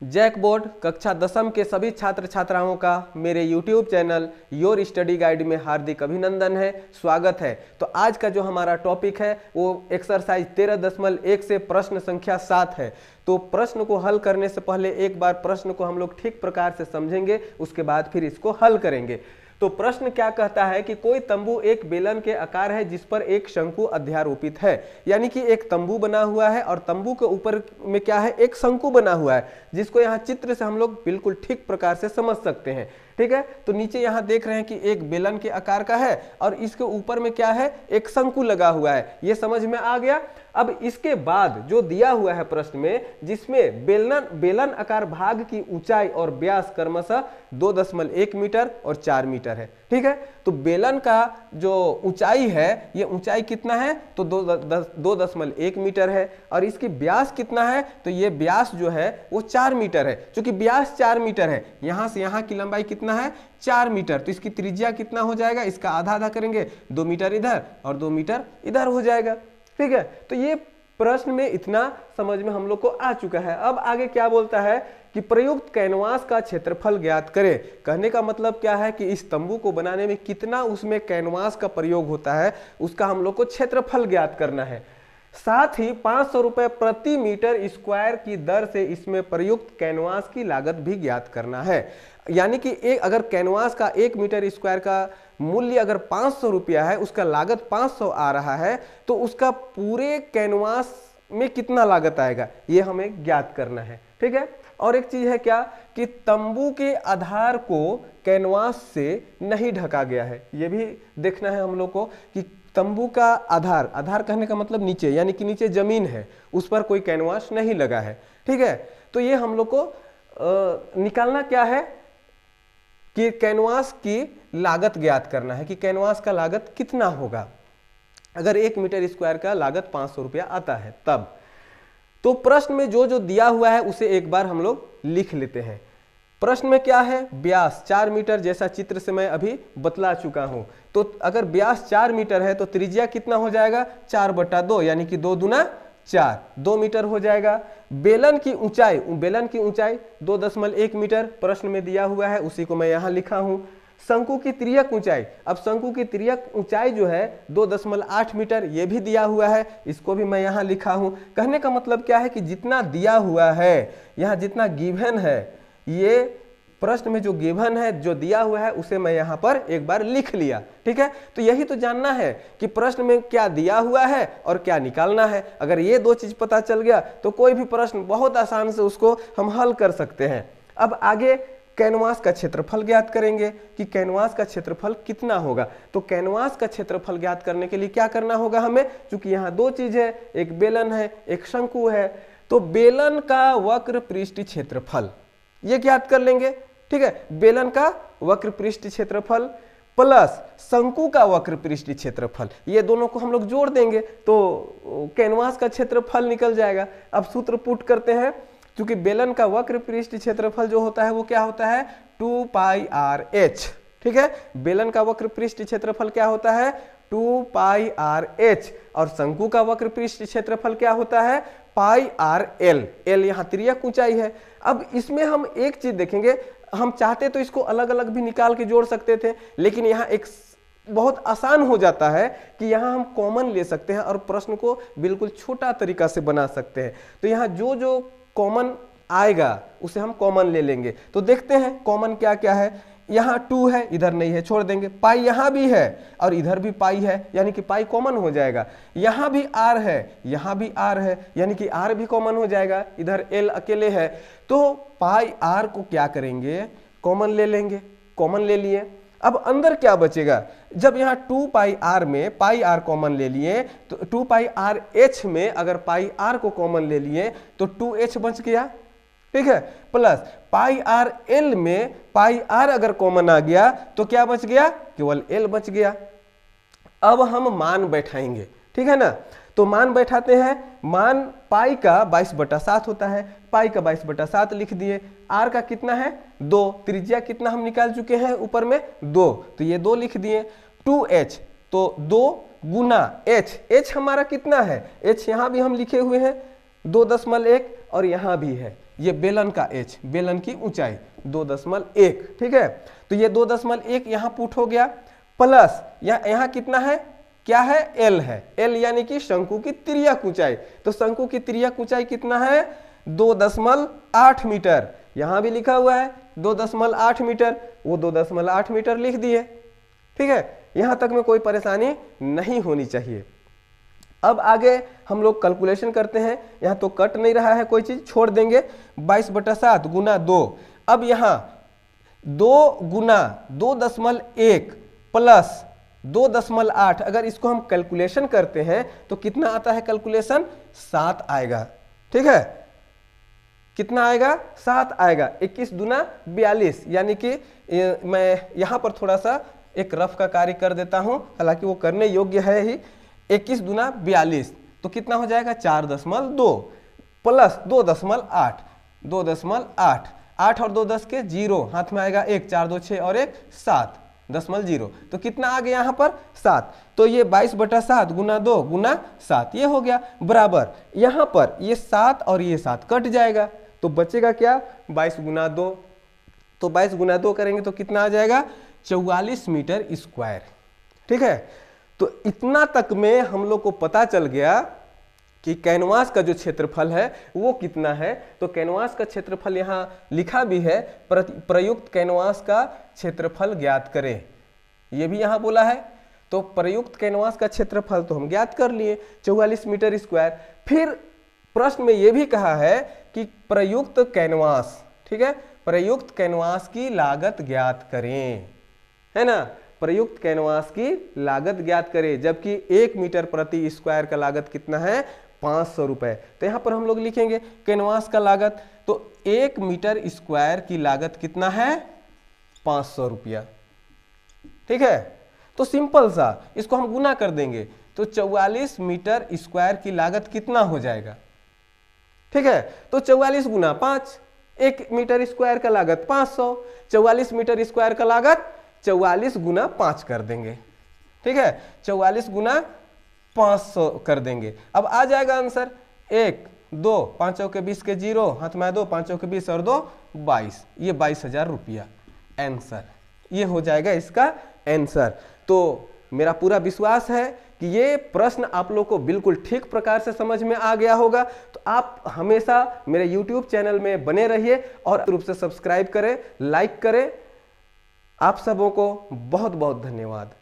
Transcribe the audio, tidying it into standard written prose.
जैकबोर्ड कक्षा 10वीं के सभी छात्र छात्राओं का मेरे YouTube channel your study guide में हार्दिक अभिनंदन है, स्वागत है। तो आज का जो हमारा टॉपिक है वो एक्सरसाइज 13.1 से प्रश्न संख्या 7 है। तो प्रश्न को हल करने से पहले एक बार प्रश्न को हम लोग ठीक प्रकार से समझेंगे, उसके बाद फिर इसको हल करेंगे। तो प्रश्न क्या कहता है कि कोई तंबू एक बेलन के आकार है जिस पर एक शंकु अध्यारोपित है। यानी कि एक तंबू बना हुआ है और तंबू के ऊपर में क्या है, एक शंकु बना हुआ है, जिसको यहाँ चित्र से हम लोग बिल्कुल ठीक प्रकार से समझ सकते हैं। ठीक है, तो नीचे यहाँ देख रहे हैं कि एक बेलन के आकार का है और इसके ऊपर में क्या है, एक शंकु लगा हुआ है। ये समझ में आ गया। अब इसके बाद जो दिया हुआ है प्रश्न में, जिसमें बेलन आकार भाग की ऊंचाई और व्यास क्रमशः 2.1 मीटर और 4 मीटर है। ठीक है, तो बेलन का जो ऊंचाई है, ये ऊंचाई कितना है, तो 2.1 मीटर है और इसकी व्यास कितना है, तो ये व्यास जो है वो 4 मीटर है। क्योंकि व्यास 4 मीटर है, यहां से यहां की लंबाई कितना है, 4 मीटर, तो इसकी त्रिज्या कितना हो जाएगा, इसका आधा आधा करेंगे, 2 मीटर इधर और 2 मीटर इधर हो जाएगा। ठीक है, तो ये प्रश्न में इतना समझ में हम लोग को आ चुका है। अब आगे क्या बोलता है कि प्रयुक्त कैनवास का क्षेत्रफल ज्ञात करें। कहने का मतलब क्या है कि इस तंबू को बनाने में कितना उसमें कैनवास का प्रयोग होता है, उसका हम लोग को क्षेत्रफल ज्ञात करना है। साथ ही 500 रुपए प्रति मीटर स्क्वायर की दर से इसमें प्रयुक्त कैनवास की लागत भी ज्ञात करना है। यानी कि अगर कैनवास का 1 मीटर स्क्वायर का मूल्य अगर 500 रुपया है, उसका लागत 500 आ रहा है, तो उसका पूरे कैनवास में कितना लागत आएगा, ये हमें ज्ञात करना है। ठीक है, और एक चीज है क्या कि तंबू के आधार को कैनवास से नहीं ढका गया है, ये भी देखना है हम लोग को कि तंबू का आधार कहने का मतलब नीचे, यानी कि नीचे जमीन है, उस पर कोई कैनवास नहीं लगा है। ठीक है, तो ये हम लोग को निकालना क्या है कि कैनवास की लागत ज्ञात करना है कि कैनवास का लागत कितना होगा अगर 1 मीटर स्क्वायर का लागत 500 रुपया आता है तब। तो प्रश्न में जो जो दिया हुआ है उसे एक बार हम लोग लिख लेते हैं। प्रश्न में क्या है, व्यास 4 मीटर, जैसा चित्र से मैं अभी बतला चुका हूं। तो अगर व्यास 4 मीटर है तो त्रिज्या कितना हो जाएगा, 4/2, यानी कि 2 दूना 4, 2 मीटर हो जाएगा। बेलन की ऊंचाई 2.1 मीटर प्रश्न में दिया हुआ है, उसी को मैं यहां लिखा हूं। शंकु की तिर्यक ऊंचाई, अब शंकु की तिर्यक ऊंचाई जो है 2.8 मीटर, ये भी दिया हुआ है, इसको भी मैं यहां लिखा हूं। कहने का मतलब क्या है कि जितना दिया हुआ है, यहां जितना गिवन है, ये प्रश्न में जो गिवन है, जो दिया हुआ है, उसे मैं यहां पर एक बार लिख लिया। ठीक है, तो यही तो जानना है कि प्रश्न में क्या दिया हुआ है और क्या निकालना है। अगर ये दो चीज पता चल गया तो कोई भी प्रश्न बहुत आसान से उसको हम हल कर सकते हैं। अब आगे कैनवास का क्षेत्रफल ज्ञात करेंगे कि कैनवास का क्षेत्रफल कितना होगा। तो कैनवास का क्षेत्रफल ज्ञात करने के लिए क्या करना होगा हमें, क्योंकि यहाँ दो चीज है, एक बेलन है, एक शंकु है। तो बेलन का वक्र पृष्ठ क्षेत्रफल ये ज्ञात कर लेंगे। ठीक है, बेलन का वक्र पृष्ठ क्षेत्रफल प्लस शंकु का वक्र पृष्ठ क्षेत्रफल, ये दोनों को हम लोग जोड़ देंगे तो कैनवास का क्षेत्रफल निकल जाएगा। अब सूत्र पुट करते हैं, क्योंकि बेलन का वक्र पृष्ठ क्षेत्रफल जो होता है वो क्या होता है, 2πrh। ठीक है, बेलन का वक्र पृष्ठ क्षेत्रफल क्या होता है, 2πrh, और शंकु का वक्र पृष्ठ क्षेत्रफल क्या होता है, πrl। l यहाँ तिर्यक ऊंचाई है। अब इसमें हम एक चीज देखेंगे, हम चाहते तो इसको अलग अलग भी निकाल के जोड़ सकते थे, लेकिन यहाँ एक बहुत आसान हो जाता है कि यहाँ हम कॉमन ले सकते हैं और प्रश्न को बिल्कुल छोटा तरीका से बना सकते हैं। तो यहाँ जो जो कॉमन आएगा उसे हम कॉमन ले लेंगे। तो देखते हैं कॉमन क्या क्या है। यहाँ 2 है, इधर नहीं है, छोड़ देंगे। पाई यहाँ भी है और इधर भी पाई है, यानी कि पाई कॉमन हो जाएगा। यहाँ भी आर है, यहाँ भी आर है, यानी कि आर भी कॉमन हो जाएगा। इधर एल अकेले है, तो पाई आर को क्या करेंगे, कॉमन ले लेंगे। कॉमन ले लिए, अब अंदर क्या बचेगा, जब यहाँ 2πr में पाई आर कॉमन ले लिए तो 2πrh में अगर पाई आर को कॉमन ले लिए तो 2h बच गया। ठीक है, प्लस πrl में पाई आर अगर कॉमन आ गया तो क्या बच गया, केवल l बच गया। अब हम मान बैठाएंगे। ठीक है ना, तो मान बैठाते हैं। मान पाई का 22/7 होता है, पाई का 22/7 लिख दिए। आर का कितना है, 2, त्रिज्या कितना हम निकाल चुके हैं ऊपर में 2, तो ये 2 लिख दिए। 2h, तो 2 गुना h हमारा कितना है, h यहाँ भी हम लिखे हुए हैं 2.1 और यहाँ भी है, ये बेलन का एच, बेलन की ऊंचाई 2.1, ठीक है। तो ये 2.1 यहाँ पुट हो गया, प्लस यहाँ कितना है, क्या है, एल है, एल यानी कि शंकु की तिर्यक ऊंचाई। तो शंकु की तिर्यक ऊंचाई कितना है, 2.8 मीटर। यहां भी लिखा हुआ है 2.8 मीटर, वो 2.8 मीटर लिख दिए, ठीक है। यहां तक में कोई परेशानी नहीं होनी चाहिए। अब आगे हम लोग कैलकुलेशन करते हैं। यहां तो कट नहीं रहा है, कोई चीज छोड़ देंगे। 22/7 गुना 2। अब यहां 2 गुना 2.1 प्लस 2.8, अगर इसको हम कैलकुलेशन करते हैं तो कितना आता है कैलकुलेशन, 7 आएगा, ठीक है। कितना आएगा, 7 आएगा। 21 दूना 42, यानी कि मैं यहां पर थोड़ा सा एक रफ का कार्य कर देता हूं, हालांकि वो करने योग्य है ही। 21 दूना 42, तो कितना हो जाएगा, 4.2 प्लस 2.8, 2.8, 8 और 2 10 के 0, हाथ में आएगा 1, 4 2 6 और 1 7.0, तो कितना आ गया यहाँ पर, 7। तो ये 22/7 गुना 2 गुना 7 ये हो गया, बराबर यहाँ पर ये 7 और ये 7 कट जाएगा, तो बचेगा क्या, 22 गुना 2। तो 22 गुना 2 करेंगे तो कितना आ जाएगा, 44 मीटर स्क्वायर, ठीक है। तो इतना तक में हम लोग को पता चल गया कि कैनवास का जो क्षेत्रफल है वो कितना है। तो कैनवास का क्षेत्रफल यहाँ लिखा भी है, प्रयुक्त कैनवास का क्षेत्रफल ज्ञात करें, ये भी यहाँ बोला है। तो प्रयुक्त कैनवास का क्षेत्रफल तो हम ज्ञात कर लिए, 44 मीटर स्क्वायर। फिर प्रश्न में ये भी कहा है कि प्रयुक्त कैनवास, ठीक है, प्रयुक्त कैनवास की लागत ज्ञात करें, है ना। प्रयुक्त कैनवास की लागत ज्ञात करें, जबकि 1 मीटर प्रति स्क्वायर का लागत कितना है, 500 रुपए। तो यहां पर हम लोग लिखेंगे कैनवास का लागत, तो 1 मीटर स्क्वायर की लागत कितना है, 500 रुपया, ठीक है। तो सिंपल सा इसको हम गुना कर देंगे, तो 44 मीटर स्क्वायर की लागत कितना हो जाएगा, ठीक है। तो 44 गुना 5, 1 मीटर स्क्वायर का लागत 500, 44 मीटर स्क्वायर का लागत 44 गुना 5 कर देंगे, ठीक है, 44 गुना 500 कर देंगे। अब आ जाएगा आंसर 1 2 5 के 20 के 0, हाथ में 2 5 के 20 और 2 22, ये 22,000 रुपया आंसर, ये हो जाएगा इसका आंसर। तो मेरा पूरा विश्वास है कि ये प्रश्न आप लोग को बिल्कुल ठीक प्रकार से समझ में आ गया होगा। तो आप हमेशा मेरे YouTube चैनल में बने रहिए और रूप से सब्सक्राइब करें, लाइक करें। आप सबों को बहुत बहुत धन्यवाद।